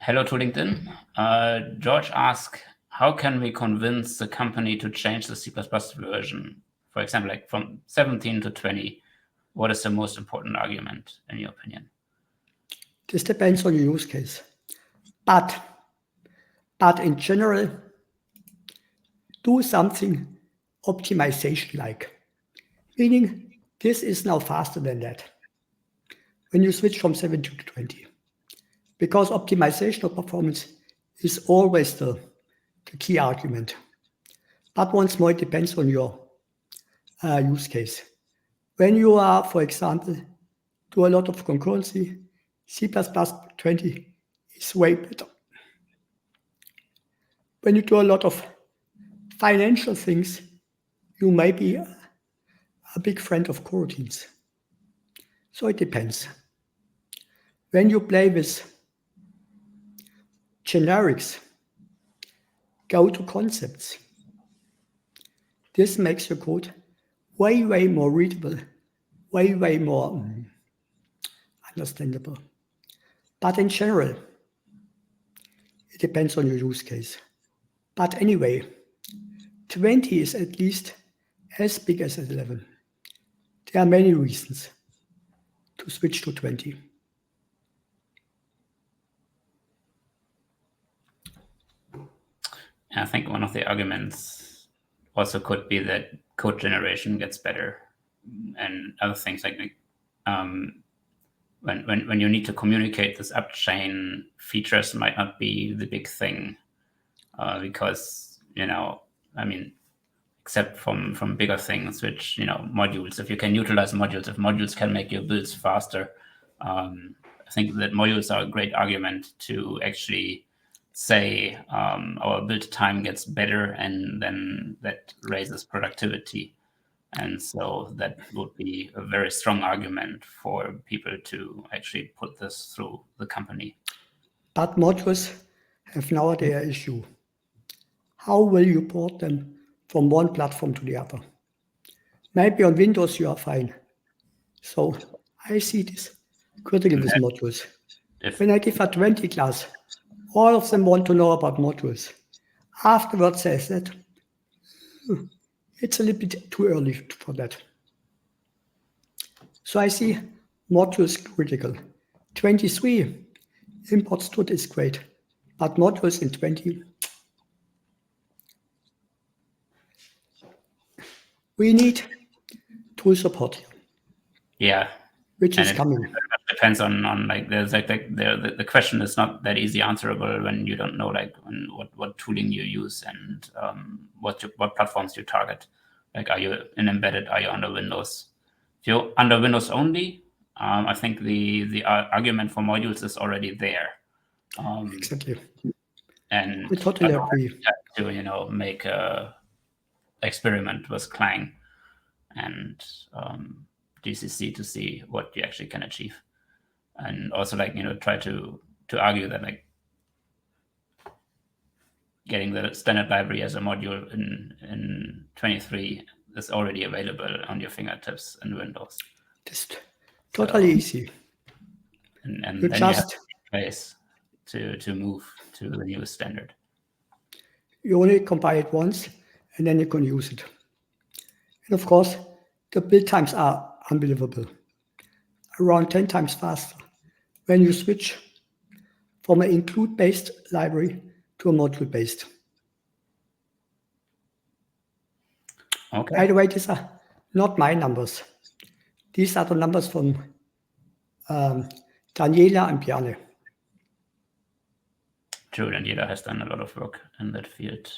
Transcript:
Hello to LinkedIn. George asked, how can we convince the company to change the C++ version? For example, like from 17 to 20, what is the most important argument in your opinion? This depends on your use case. But in general, do something optimization-like, meaning this is now faster than that when you switch from 17 to 20. Because optimization of performance is always the key argument. But once more, it depends on your use case. When you are, for example, do a lot of concurrency, C++ 20 is way better. When you do a lot of financial things, you may be a big friend of coroutines. So it depends. When you play with generics, go to concepts. This makes your code way, way more readable, way, way more understandable. But in general, it depends on your use case. But anyway, 20 is at least as big as 11. There are many reasons to switch to 20. I think one of the arguments also could be that code generation gets better and other things like when you need to communicate this upchain, features might not be the big thing because, except from bigger things, which, modules, if you can utilize modules, if modules can make your builds faster, I think that modules are a great argument to actually say our build time gets better and then that raises productivity. And so that would be a very strong argument for people to actually put this through the company. But modules have now their issue. How will you port them from one platform to the other? Maybe on Windows you are fine. So I see this critical with modules. When I give a 20 class, all of them want to know about modules. Afterwards, they said, it's a little bit too early for that. So I see modules critical. 23, import stud is great, but modules in 20, we need tool support here. Yeah. Which is coming. It depends on like there's like the question is not that easy answerable when you don't know like what tooling you use and what platforms you target. Like, are you in embedded? Are you under Windows? If you're under Windows only, I think the argument for modules is already there. Exactly. And we totally agree. To make a experiment with Clang and GCC to see what you actually can achieve, and also like try to argue that like getting the standard library as a module in 23 is already available on your fingertips in Windows. Just totally easy. And then you have place to move to the newest standard. You only compile it once and then you can use it. And of course, the build times are unbelievable. Around 10 times faster when you switch from an include-based library to a module-based. Okay. By the way, these are not my numbers. These are the numbers from Daniela and Bjarne. True, Daniela has done a lot of work in that field.